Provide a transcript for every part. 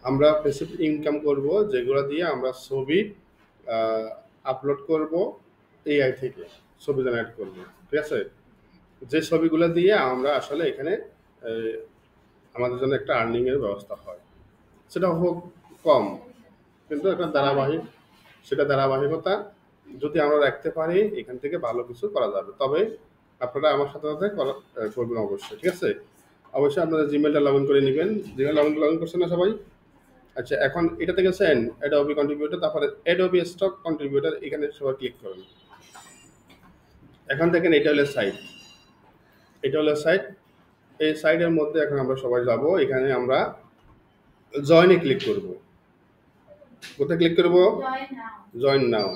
আমরা passive income করব, যেগুলো দিয়ে আমরা ছবি আপলোড করব এআই থেকে, ছবি জেনারেট করব। ঠিক আছে? যে ছবিগুলো দিয়ে আমরা আসলে এখানে আহ, আমাদের জন্য একটা আর্নিং এর ব্যবস্থা হয়, সেটা হোক কম, কিন্তু একটা ধারাবাহিকতা যদি আমরা রাখতে পারি, এখান থেকে ভালো কিছু করা যাবে। তবে আপনারা আমার সাথে সাথে করবেন অবশ্যই। ঠিক আছে? অবশ্যই আপনারা জিমেলটা লগ ইন করে নেবেন। জিমেল লগ ইন করছেন না সবাই? আচ্ছা, এখন এটাতে গেছেন অ্যাডোবি কন্ট্রিবিউটর, তারপরে অ্যাডোবি স্টক কন্ট্রিবিউটর, এখানে সবাই ক্লিক করুন। এখন দেখেন এটা হলো সাইট। এই সাইটের মধ্যে এখন আমরা সবাই যাব। এখানে আমরা জয়েনে ক্লিক করব। কোথায় ক্লিক করব? জয়েন নাও।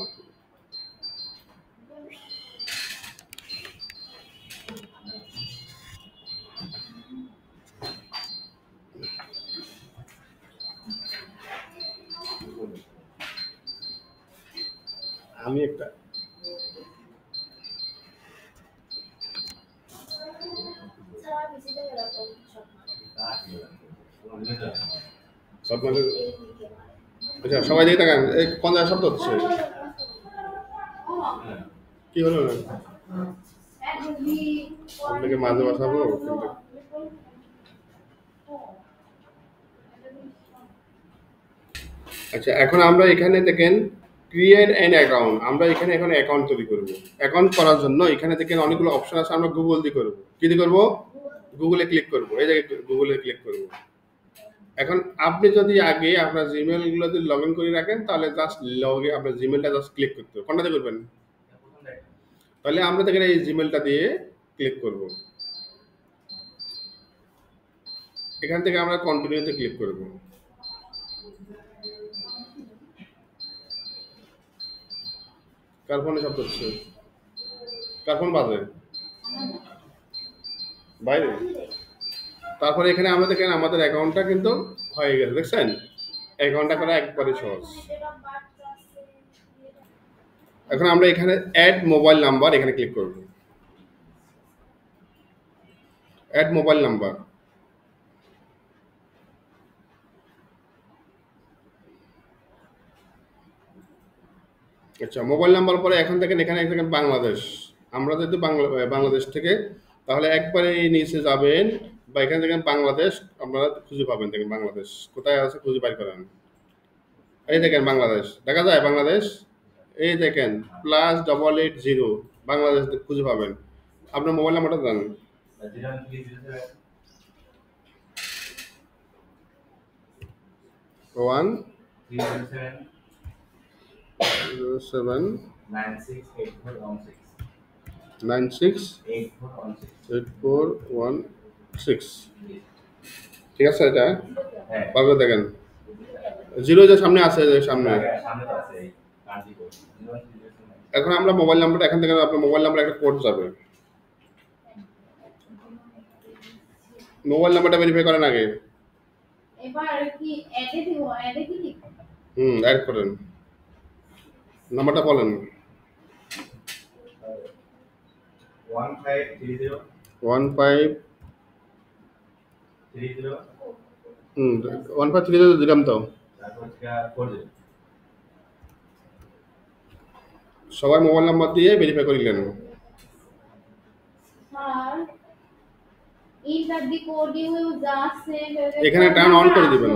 আমি একটা আপনাদের, আচ্ছা সবাই দিয়ে থাকেন, এই কোন জায়গায় শব্দ হচ্ছে? কি হলো না? আপনাকে মাঝে বসাবো কিন্তু। আচ্ছা, এখন আমরা এখানে দেখেন ক্রিয়েট অ্যান অ্যাকাউন্ট। আমরা এখানে এখন অ্যাকাউন্ট তৈরি করব। অ্যাকাউন্ট করার জন্য এখানে দেখেন অনেকগুলো অপশন আছে। আমরা গুগল দিয়ে করব। কি দিয়ে করব? গুগলে ক্লিক করব। এই জায়গায় গুগলে ক্লিক করব। এখন আপনি যদি আগে আপনার জিমেল গুলোতে লগ ইন করে রাখেন, তাহলে জাস্ট লগে আপনার জিমেলটা জাস্ট ক্লিক করতে হবে। কোনটাতে করবেন? তাহলে আমরা দেখেন এই জিমেলটা দিয়ে ক্লিক করব। এখান থেকে আমরা কন্টিনিউতে ক্লিক করব। কার ফোনে শব্দ হচ্ছে? কার ফোন বাজে? বাইরে? তারপরে এখানে আমরা দেখেন আমাদের অ্যাকাউন্টটা কিন্তু হয়ে গেছে, দেখছেন? অ্যাকাউন্টটা করা একবারে সহজ। এখন আমরা এখানে অ্যাড মোবাইল নাম্বার, এখানে ক্লিক করব। Add mobile number. আচ্ছা, মোবাইল নাম্বার পরে এখন দেখেন এখানে দেখেন বাংলাদেশ। আমরা যদি বাংলাদেশ থেকে, তাহলে একবারে নিচে যাবেন, বা এখানে দেখেন বাংলাদেশ আপনারা খুঁজে পাবেন। দেখেন বাংলাদেশ কোথায় আছে, খুঁজে বাইর করেন। এই দেখেন বাংলাদেশ দেখা যায়, বাংলাদেশ। এই দেখেন +880 বাংলাদেশ খুঁজে পাবেন। আপনার মোবাইল নাম্বারটা দেন। 107968416। ঠিক আছে? এটা পারবে দেখেন, জিরো যে সামনে আছে, যে সামনে। এখন আমরা মোবাইল নাম্বারটা, এখান থেকে আপনার মোবাইল নাম্বার একটা কোড যাবে। মোবাইল নাম্বারটা ভেরিফাই করেন আগে। অ্যাড করেন। নাম্বারটা বলেন। 1530। 1530 দিলাম তো। সবাই মোবাইল নাম্বার দিয়ে ভেরিফাই করিলেন। এখানে টার্ন অন করে দিবেন।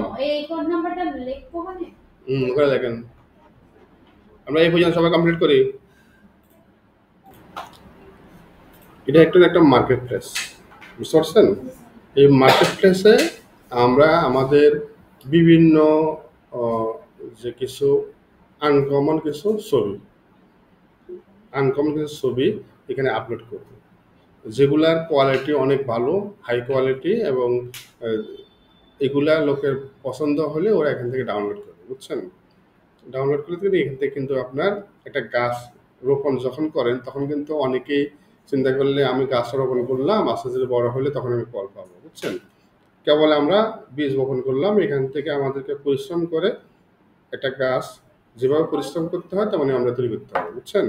ওখানে দেখেন আমরা এই পর্যন্ত সবাই কমপ্লিট করি। এটা একটা মার্কেট প্লেস, বুঝতে পারছেন? এই মার্কেট প্লেসে আমরা আমাদের বিভিন্ন যে কিছু আনকমন কিছু ছবি এখানে আপলোড করব, যেগুলার কোয়ালিটি অনেক ভালো, হাই কোয়ালিটি, এবং আহ, এগুলা লোকের পছন্দ হলে ওরা এখান থেকে ডাউনলোড করবে, বুঝছেন? ডাউনলোড করলে কিন্তু এখান থেকে কিন্তু আপনার একটা গাছ রোপণ যখন করেন, তখন কিন্তু অনেকেই চিন্তা করলে আমি গাছ রোপণ করলাম, আস্তে আস্তে বড় হলে তখন আমি ফল পাবো, বুঝছেন? কেবল আমরা বীজ বপন করলাম, এখান থেকে আমাদেরকে পরিশ্রম করে একটা গাছ যেভাবে পরিশ্রম করতে হয় তেমনি আমরা তৈরি করতে হবে, বুঝছেন?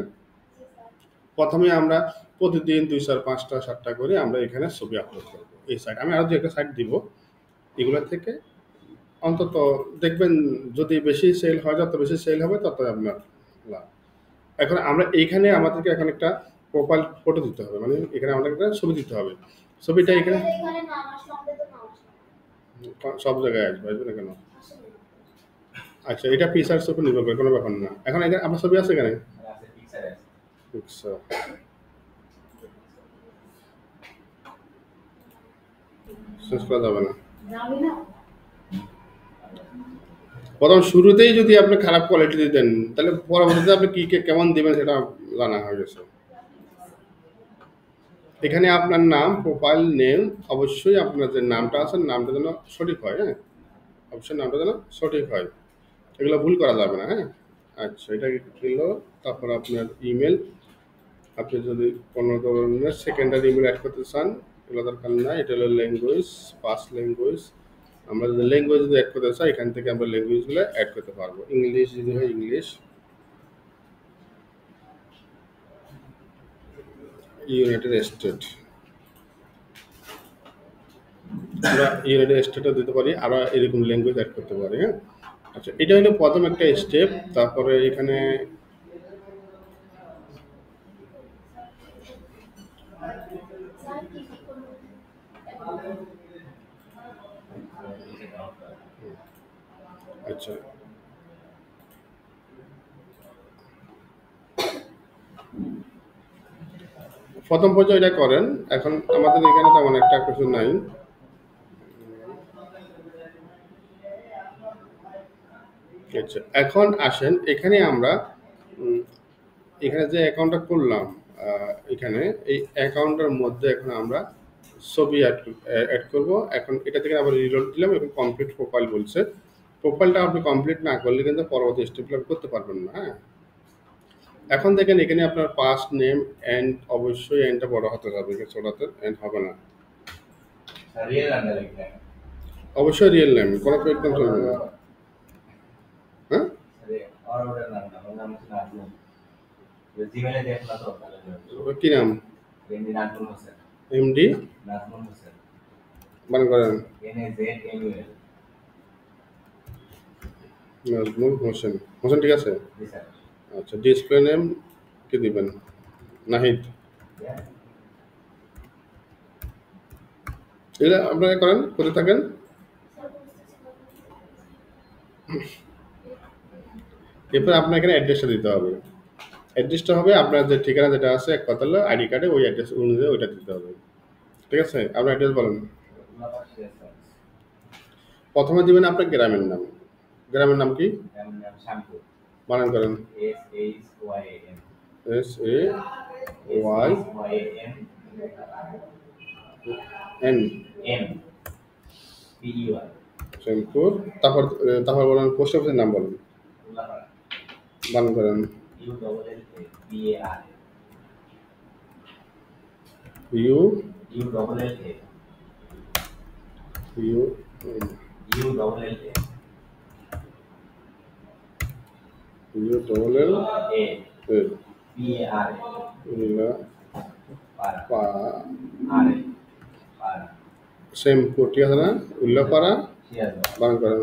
প্রথমে আমরা প্রতিদিন 2 4 5টা 7টা করে আমরা এখানে ছবি আপলোড করবো। এই সাইট আমি আরো 2 একটা সাইট দিব, এগুলো থেকে অন্তত দেখবেন যদি বেশি সেল হয়, যত বেশি সেল হবে তত আপনার লাভ। এখন আমরা এইখানে আমাদেরকে এখন একটা প্রোফাইল ফটো দিতে হবে, মানে এখানে আমাদের একটা ছবি দিতে হবে। ছবিটা এখানে সব জায়গায় আসবে, আসবে না কেন? আচ্ছা, এটা ফিচার্স উপর নির্ভর করে, কোনো ব্যাপার না। এখন এখানে আপনার ছবি আছে এখানে? পিকচার চেঞ্জ করা যাবে না। প্রথম শুরুতেই যদি আপনি খারাপ কোয়ালিটি দেন, তাহলে পরবর্তীতে আপনি কি কেমন দিবেন সেটা জানা হয়ে গেছে। এখানে আপনার নাম, প্রোফাইল নেম, অবশ্যই আপনার যে নামটা আছে নামটা যেন সঠিক হয়, হ্যাঁ, অবশ্যই নামটা যেন সঠিক হয়, এগুলো ভুল করা যাবে না, হ্যাঁ। আচ্ছা, এটা গেল। তারপর আপনার ইমেল, আপনি যদি কোনো ধরনের সেকেন্ডারি ইমেল অ্যাড করতে চান এগুলো দরকার নাই। এটা হলো ল্যাঙ্গুয়েজ, ফার্স্ট ল্যাঙ্গুয়েজ। আমরা যদি ল্যাঙ্গুয়েজ যদি অ্যাড করতে চাই, এখান থেকে আমরা ল্যাঙ্গুয়েজগুলো অ্যাড করতে পারবো। ইংলিশ যদি হয় ইংলিশ, ইউনাইটেড স্টেট, আমরা ইউনাইটেড স্টেটও দিতে পারি, আরও এরকম ল্যাঙ্গুয়েজ অ্যাড করতে পারি, হ্যাঁ। আচ্ছা, এটা হলো প্রথম একটা স্টেপ। তারপরে এখানে আচ্ছা, প্রথম পর্যায়ে এটা করেন। এখন আমাদের এখানে তেমন একটা কিছু নাই। আচ্ছা, এখন আসেন এখানে আমরা উম, এখানে যে অ্যাকাউন্টটা করলাম, এখানে এই অ্যাকাউন্টের মধ্যে এখন আমরা ছবি অ্যাড করব। এখন এটা থেকে আবার রিলোড দিলাম, এখন কমপ্লিট প্রোফাইল বলছে। প্রোফাইলটা আপনি কমপ্লিট না করলে কিন্তু পরবর্তী স্টেপগুলো আপনি করতে পারবেন না, হ্যাঁ। এখন দেখেন এখানে আপনার ফার্স্ট নেম এন্ড, অবশ্যই এন্ডটা বড় হতে হবে, এখানে ছোট হাতের এন্ড হবে না। অবশ্যই রিয়েল নেম, কোনো ফেক নাম চলবে না, হ্যাঁ। কি নাম? এমডি মানে করেন নাজমুল হোসেন, হোসেন ঠিক আছে। আচ্ছা, ডিসপ্লে নেম কি দিবেন? নাহিদ। এগুলো আপনারা করেন, করতে থাকেন। এরপর আপনার এখানে অ্যাড্রেসটা দিতে হবে। অ্যাড্রেসটা হবে আপনার যে ঠিকানা যেটা আছে এক কথা হলো আইডি কার্ডে, ওই অ্যাড্রেস অনুযায়ী ওইটা দিতে হবে। ঠিক আছে, আপনার অ্যাড্রেস বলেন। প্রথমে দিবেন আপনার গ্রামের নাম। গ্রামের নাম কি? বানান করেন। SAYN, শ্যামপুর। তারপর তারপর বলেন পোস্ট অফিসের নাম বলেন। বানান করেন। U U U double L Shyampur, ঠিক আছে না? উল্লাপাড়া। বানান করেন।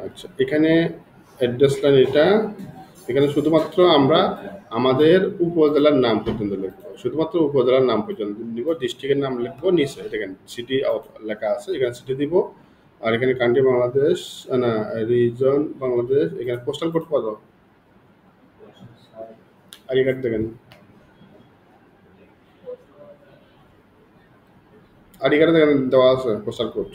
আচ্ছা, এখানে অ্যাড্রেস লাইন এটা। এখানে শুধুমাত্র আমরা আমাদের উপজেলার নাম পর্যন্ত লিখবো, শুধুমাত্র উপজেলার নাম পর্যন্ত দিব। ডিস্ট্রিক্টের নাম লিখবো নিচে, এখানে সিটি লেখা আছে, এখানে সিটি দিব। আর এখানে কান্ট্রি বাংলাদেশ, না রিজন বাংলাদেশ। এখানে পোস্টাল কোড কত? আইডি কার্ড দেখেন, আইডি কার্ডে দেখেন দেওয়া আছে পোস্টাল কোড।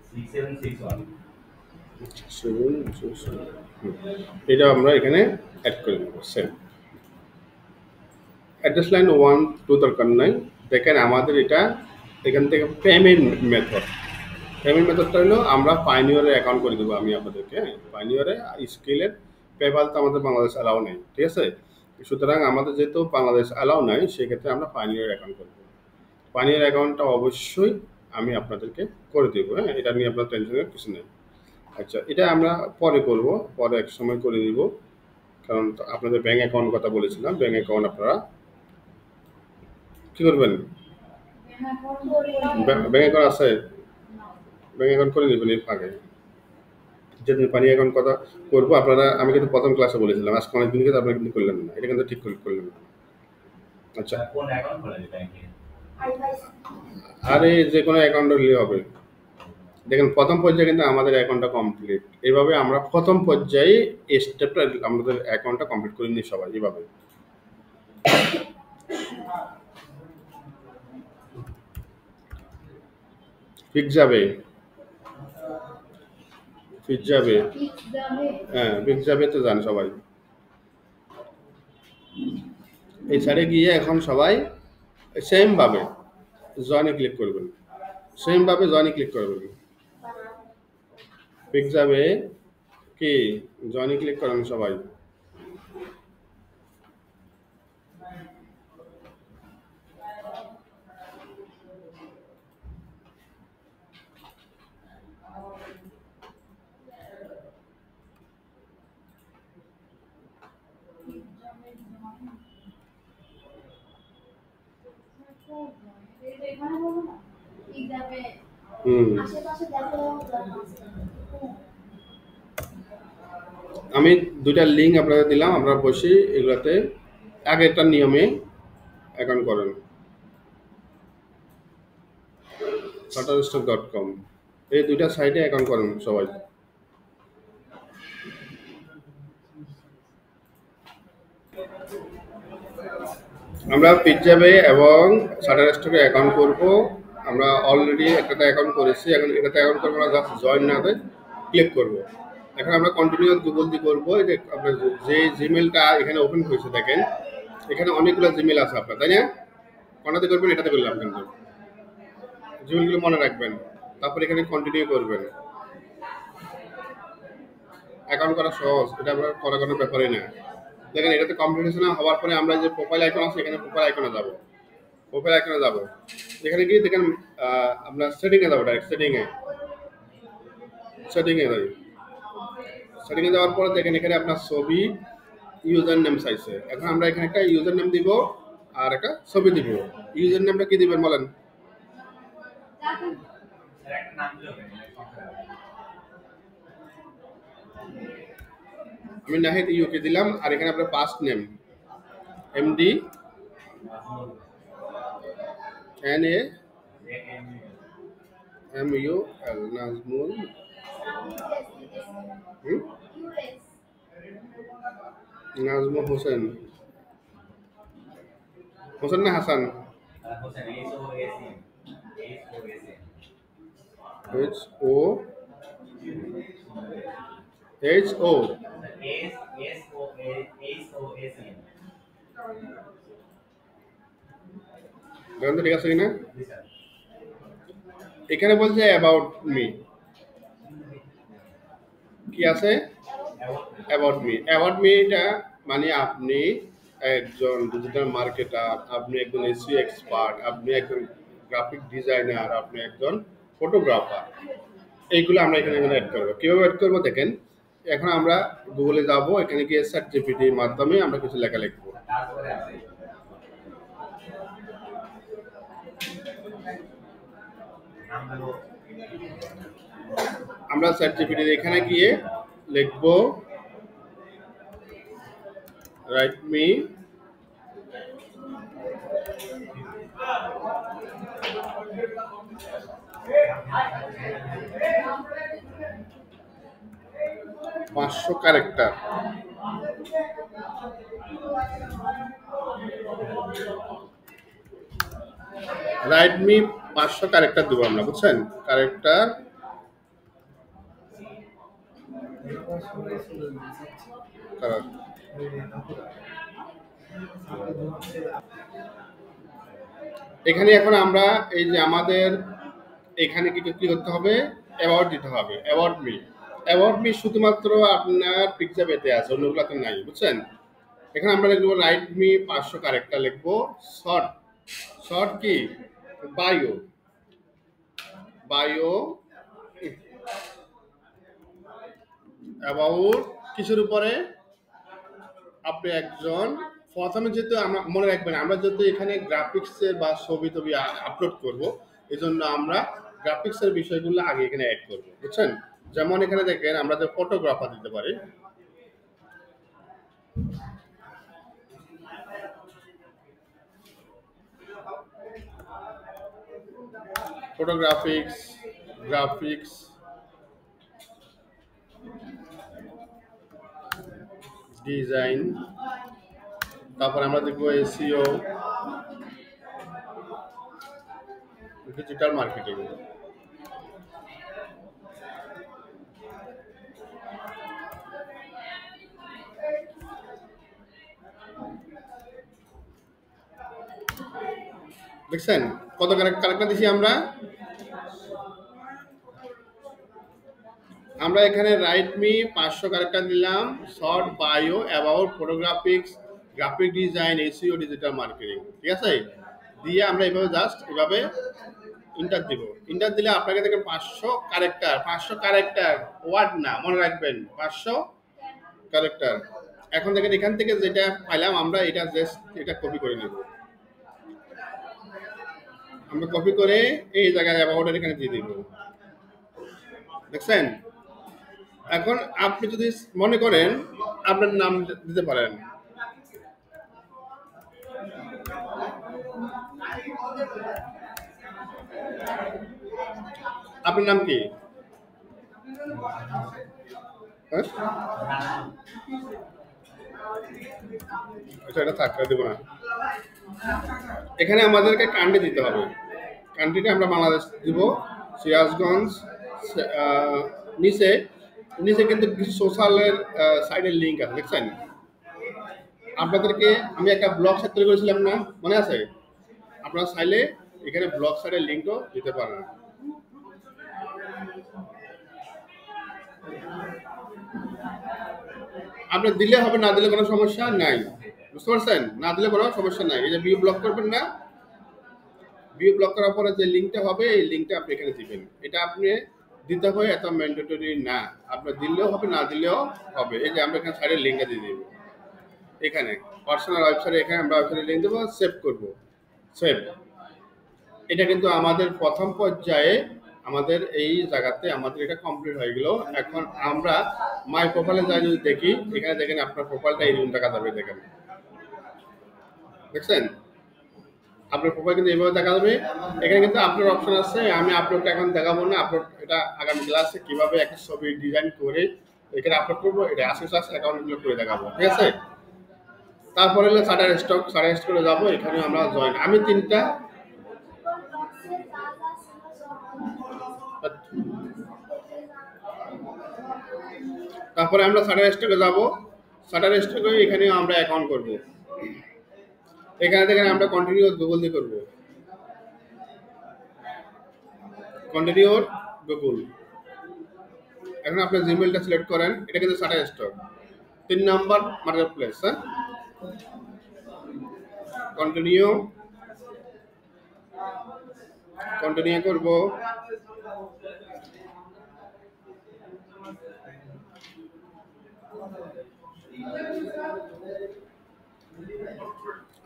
সেভেন সিক্স এটা আমরা এখানে অ্যাড করে দেব সেম অ্যাড্রেস লাইন 1 2 দরকার নাই দেখেন আমাদের এটা এখান থেকে পেমেন্ট মেথডটা হলো আমরা পাইনিয়রে অ্যাকাউন্ট করে দেবো আমি আপনাদেরকে পাইনিয়রে স্কিলের পেপাল তো আমাদের বাংলাদেশ অ্যালাউ নেই ঠিক আছে সুতরাং আমাদের যেহেতু বাংলাদেশ অ্যালাউ নাই সেক্ষেত্রে আমরা পাইনিয়র অ্যাকাউন্ট করবো পাইনিয়র অ্যাকাউন্টটা অবশ্যই আমি আপনাদেরকে করে দেবো হ্যাঁ এটা নিয়ে আপনার টেনশনের কিছু নেই আচ্ছা এটা আমরা পরে করব পরে এক সময় করে দিব কারণ আপনাদের ব্যাঙ্ক অ্যাকাউন্ট কথা বলেছিলাম ব্যাঙ্ক অ্যাকাউন্ট আপনারা কি করবেন ব্যাঙ্ক অ্যাকাউন্ট আছে ব্যাঙ্ক অ্যাকাউন্ট করে নেবেন এর আগে যেদিন পানি অ্যাকাউন্ট কথা করবো আপনারা আমি কিন্তু প্রথম ক্লাসে বলেছিলাম আজকে অনেকদিন কিন্তু আপনারা কিন্তু করলেন না এটা কিন্তু ঠিক করলেন না আচ্ছা আরে যে কোনো অ্যাকাউন্ট হলে হবে দেখেন প্রথম পর্যায়ে কিন্তু আমাদের অ্যাকাউন্টটা কমপ্লিট এভাবে আমরা প্রথম পর্যায়ে এই স্টেপটা আমাদের অ্যাকাউন্টটা কমপ্লিট করে নিই সবাই এভাবে ফিক্স যাবে ফিক্স যাবে হ্যাঁ ফিক্স যাবে তো জান সবাই এই সাইডে গিয়ে এখন সবাই সেম ভাবে জয়েনে ক্লিক করবেন সেম ভাবে জয়েনে ক্লিক করবেন ফিক্স যাবে কি জয়েনে ক্লিক করেন সবাই হুম আমি দুইটা লিঙ্ক আপনাদের দিলাম আপনারা বসে এগুলাতে আগেরটার নিয়মে অ্যাকাউন্ট করেন shutterstock.com এই দুইটা সাইটে অ্যাকাউন্ট করেন সবাই আমরা পিকজাবে এবং শাটারস্টকে অ্যাকাউন্ট করব আমরা অলরেডি একটাতে অ্যাকাউন্ট করেছি এখন এটাতে অ্যাকাউন্ট করবো না জাস্ট জয়েন নাতে ক্লিক করব এখন আমরা কন্টিনিউ গুগল দিয়ে করবো এই যে আপনার যে জিমেলটা এখানে ওপেন হয়েছে দেখেন এখানে অনেকগুলো জিমেল আছে আপনার তাই না কোনটাতে করবেন এটাতে করলাম কিন্তু জিমেলগুলো মনে রাখবেন তারপর এখানে কন্টিনিউ করবেন অ্যাকাউন্ট করা সহজ এটা আমরা করা কোনো ব্যাপারই না দেখেন এটাতে কমপ্লিটেশন হওয়ার পরে আমরা যে প্রোফাইল আইকন আছে এখানে প্রোফাইল আইকনে যাব প্রোফাইল আইকনে যাব এখানে গিয়ে দেখেন আমরা সেটিংয়ে যাবো ডাইরেক্ট সেটিংয়ে যাই সেটিংয়ে যাওয়ার পরে দেখেন এখানে আপনার ছবি ইউজার নেম চাইছে এখন আমরা এখানে একটা ইউজার নেম দিব আর একটা ছবি দিব ইউজার নেমটা কি দিবেন বলেন আমি নাহিদ ইউকে দিলাম আর এখানে আপনার past name MD NA MUL Nazmul Nazmul Hossain Hossain না হাসান HO দেখেন তো ঠিক আছে কিনা এখানে বলছে অ্যাবাউট মি কি আছে অ্যাবাউট মি এটা মানে আপনি একজন ডিজিটাল মার্কেটার আপনি একজন এসইও এক্সপার্ট আপনি একজন গ্রাফিক ডিজাইনার আপনি একজন ফটোগ্রাফার এইগুলো আমরা এখানে অ্যাড করবো কীভাবে অ্যাড করবো দেখেন এখন আমরা গুগলে যাব এখানে গিয়ে ChatGPTর মাধ্যমে আমরা কিছু লেখা লিখবো আমরা ChatGPT এখানে গিয়ে লিখবো রাইট মি পাঁচশো ক্যারেক্টার রাইট মি 500 ক্যারেক্টার দেবো আমরা বুঝছেন ক্যারেক্টার কারণ এখানে এখন আমরা এই যে আমাদের এখানে কি কি করতে হবে, অ্যাওয়ার্ড দিতে হবে, অ্যাওয়ার্ড মি শুধুমাত্র আপনার পিকচার পেতে আছে, অন্যগুলোতে নাই, বুঝছেন? এখানে আমরা লিখবো রাইট মি 500 ক্যারেক্টার লিখবো। শর্ট, শর্ট কি, বায়ো, বায়ো অ্যাবাউট কিছুর উপরে আপনি একজন, প্রথমে যেহেতু আমরা মনে রাখবেন আমরা যেহেতু এখানে গ্রাফিক্সের বা ছবি টবি আপলোড করব, এই জন্য আমরা গ্রাফিক্সের বিষয়গুলো আগে এখানে অ্যাড করব, বুঝছেন? যেমন এখানে দেখেন আমরা যে ফটোগ্রাফার দিতে পারি, ফটোগ্রাফিক্স, গ্রাফিক্স ডিজাইন, তারপরে আমরা দেখবো এসইও, ডিজিটাল মার্কেটিং। দেখছেন কত কারেক্টার দিছি আমরা? আমরা এখানে রাইট মি 500 ক্যারেক্টার দিলাম, short, bio, about, photographics, graphic design, SEO, digital marketing, ঠিক আছে? দিয়ে আমরা এইভাবে জাস্ট এভাবে ইন্টার দিব। ইন্টার দিলে আপনাকে দেখেন 500 ক্যারেক্টার, 500 ক্যারেক্টার ওয়ার্ড না, মনে রাখবেন 500 ক্যারেক্টার। এখন দেখেন এখান থেকে যেটা পাইলাম আমরা এটা জাস্ট এটা কপি করে নেব। আমরা কপি করে এই জায়গায় অ্যাবাউটের এখানে দিয়ে দিব, দেখছেন? এখন আপনি যদি মনে করেন আপনার নাম দিতে পারেন, আপনার নাম কি? হ্যাঁ? আচ্ছা, এটা থাক, দেবো না। এখানে আমাদেরকে কান্ট্রি দিতে হবে। কান্ট্রিটা আমরা বাংলাদেশ দিব, সিরাজগঞ্জ। আহ, নিচে নিচে কিন্তু কিছু সোশ্যালের সাইডের লিঙ্ক আছে, দেখছেন? আপনাদেরকে আমি একটা ব্লগ সাইট তৈরি করেছিলাম না, মনে আছে? আপনারা চাইলে এখানে ব্লগ সাইটের লিঙ্কও দিতে পারেন। আপনি দিলে হবে, না দিলে কোনো সমস্যা নাই, বুঝতে পারছেন? না দিলে কোনো সমস্যা নাই। এই যে ভিউ ব্লক করবেন না, ভিউ ব্লক করার পরে যে লিঙ্কটা হবে এই লিঙ্কটা আপনি এখানে দিবেন। এটা আপনি দিতে হবে, এত ম্যান্ডেটরি না, আপনি দিলেও হবে না দিলেও হবে। এই যে আমরা এখানে সাইডের লিঙ্কটা দিয়ে দিব, এখানে পার্সোনাল ওয়েবসাইটে এখানে আমরা ওয়েবসাইটে লিঙ্ক দেবো, সেভ করব, সেভ। এটা কিন্তু আমাদের প্রথম পর্যায়ে আমাদের এই জায়গাতে আমাদের এটা কমপ্লিট হয়ে গেল। এখন আমরা মাই প্রোফাইলে যাই যদি দেখি, এখানে দেখেন আপনার প্রোফাইলটা এইরকম দেখা যাবে, দেখেন, দেখছেন? আপনার প্রোফাইল কিন্তু এইভাবে দেখা যাবে। এখানে কিন্তু আপলোড অপশন আছে, আমি আপলোডটা এখন দেখাবো না, আপলোড এটা আগামী ক্লাসে কিভাবে একটা ছবি ডিজাইন করে এখানে আপলোড করবো, এটা আসলে অ্যাকাউন্টগুলো করে দেখাবো, ঠিক আছে? তারপরে হলো শাটার স্টক, শাটার স্টকে যাবো, এখানে আমরা জয়েন, আমি তিনটা, তারপরে আমরা শাটার স্টকে যাবো, শাটার স্টকে এখানে আমরা অ্যাকাউন্ট করব। এখানে দেখেন আমরা কন্টিনিউ গুগল দিয়ে করবো, কন্টিনিউ গুগল। এখন আপনি জিমেলটা সিলেক্ট করেন, এটা কিন্তু শাটার স্টক। 3 নম্বর মার্কেট প্লেস, হ্যাঁ, কন্টিনিউ, কন্টিনিউ করব।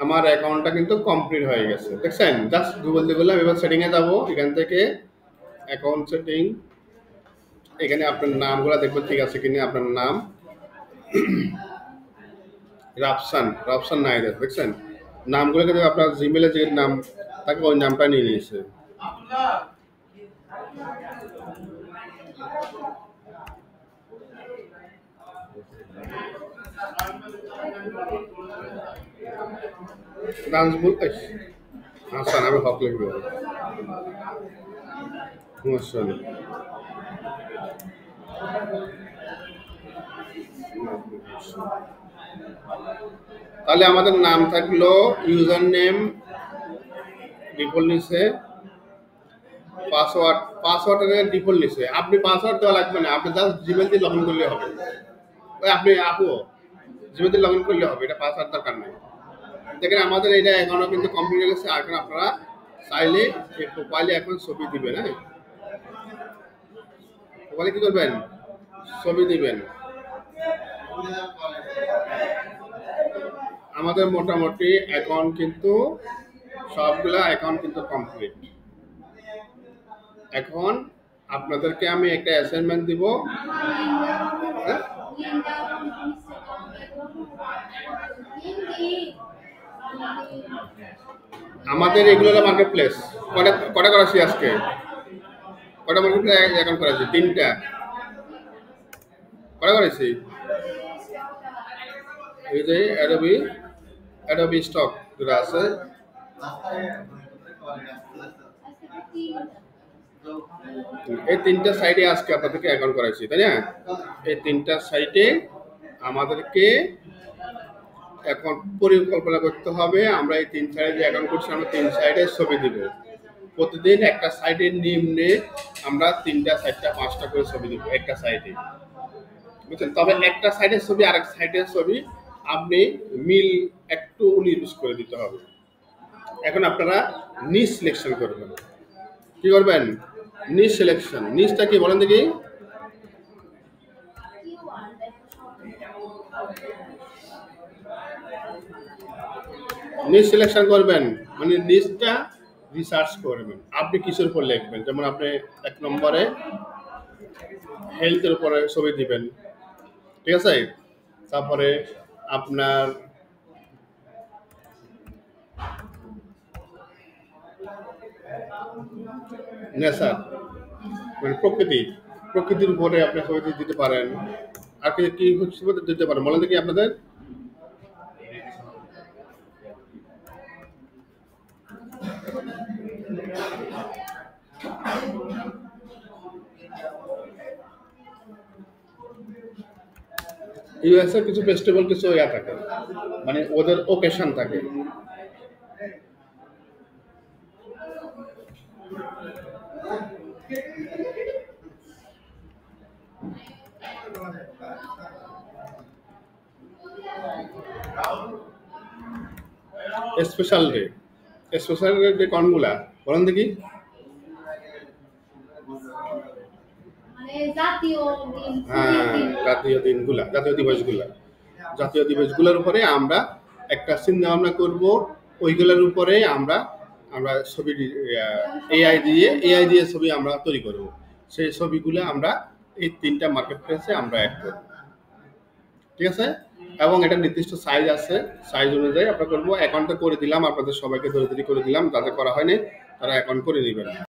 আমার অ্যাকাউন্টটা কিন্তু কমপ্লিট হয়ে গেছে, দেখছেন? জাস্ট গুগল দিয়ে বললাম, এবার সেটিংয়ে যাব, এখান থেকে অ্যাকাউন্ট সেটিং, এখানে আপনার নামগুলো দেখবেন ঠিক আছে কিনা, আপনার নাম রাফসান, রাফসান নাইদার, দেখছেন? নামগুলো কিন্তু আপনার জিমেলে যে নাম থাকে ওই নামটা নিয়ে নিয়েছে। নাজমুল হাসান, আমি হক লিখবো, হাসান। তাহলে আমাদের নাম থাকলো ইউজার নেম ডিফল্ট নিচে, পাসওয়ার্ডের ডিফল্ট নিচে। আপনি পাসওয়ার্ড দেওয়া লাগবে না, আপনি জাস্ট জিমেল দিয়ে লগ ইন করলে হবে। ওই আপনি জিমেল দিয়ে লগ ইন করলে হবে, এটা পাসওয়ার্ড দরকার নেই। দেখেন আমাদের এটা এখনো কিন্তু কমপ্লিট হয়ে গেছে। এখন আপনারা চাইলে এই প্রোফাইলে এখন ছবি দিবেন। হ্যাঁ, প্রোফাইলে কি করবেন? ছবি দিবেন। আমাদের মোটামুটি অ্যাকাউন্ট কিন্তু সবগুলা অ্যাকাউন্ট কিন্তু কমপ্লিট। এখন আপনাদেরকে আমি একটা অ্যাসাইনমেন্ট দিব। হ্যাঁ, আমাদের এগুলো হলো মার্কেট প্লেস। কটা করাছি আজকে? কটা মার্কেট প্লেস অ্যাকাউন্ট করাছি? 3টা। কটা করেছি? এই যে অ্যাডোবি স্টক যেটা আছে, এই 3টা সাইটে আজকে আপনাদেরকে অ্যাকাউন্ট করাইছি, তাই না? এই 3টা সাইটে আমাদেরকে এখন পরিকল্পনা করতে হবে। আমরা এই 3 সাইডে যে অ্যাকাউন্ট করছি, আমরা 3 সাইডে ছবি দিব। প্রতিদিন একটা সাইডের নিম্নে আমরা 3টা 4টা 5টা করে ছবি দিব একটা সাইডে, বুঝছেন? তবে একটা সাইডের ছবি আরেক সাইডের ছবি আপনি মিল একটু 19 করে দিতে হবে। এখন আপনারা নিচ সিলেকশন করবেন। কি করবেন? নিচ সিলেকশন। নিচটা কি বলেন দেখি? নিচ সিলেকশন করবেন মানে নিচটা রিসার্চ করবেন। আপনি কিসের উপর লিখবেন? যেমন আপনি 1 নম্বরে হেলথের উপরে ছবি দিবেন, ঠিক আছে? তারপরে আপনার নেচার মানে প্রকৃতির উপরে আপনি ছবি দিতে পারেন। আর কি ছবি দিতে পারেন বলেন দেখি আপনাদের? ইউএস এর কিছু ফেস্টিভ্যাল কিছু ইয়া থাকে, মানে ওদের ওকেশন থাকে। স্পেশাল ডে কোনগুলা বলেন দেখি? হ্যাঁ, জাতীয় দিবসগুলোর উপরে আমরা একটা চিন্তা ভাবনা করবো। ওইগুলোর উপরে আমরা ছবি এআই দিয়ে ছবি আমরা তৈরি করব। সেই ছবিগুলো আমরা এই 3টা মার্কেট প্লেসে আমরা অ্যাড করব, ঠিক আছে? এবং এটা নির্দিষ্ট সাইজ আছে, সাইজ অনুযায়ী আমরা করবো। অ্যাকাউন্টটা করে দিলাম, আপনাদের সবাইকে ধরে করে দিলাম। যাদের করা হয়নি তারা অ্যাকাউন্ট করে নেবেন।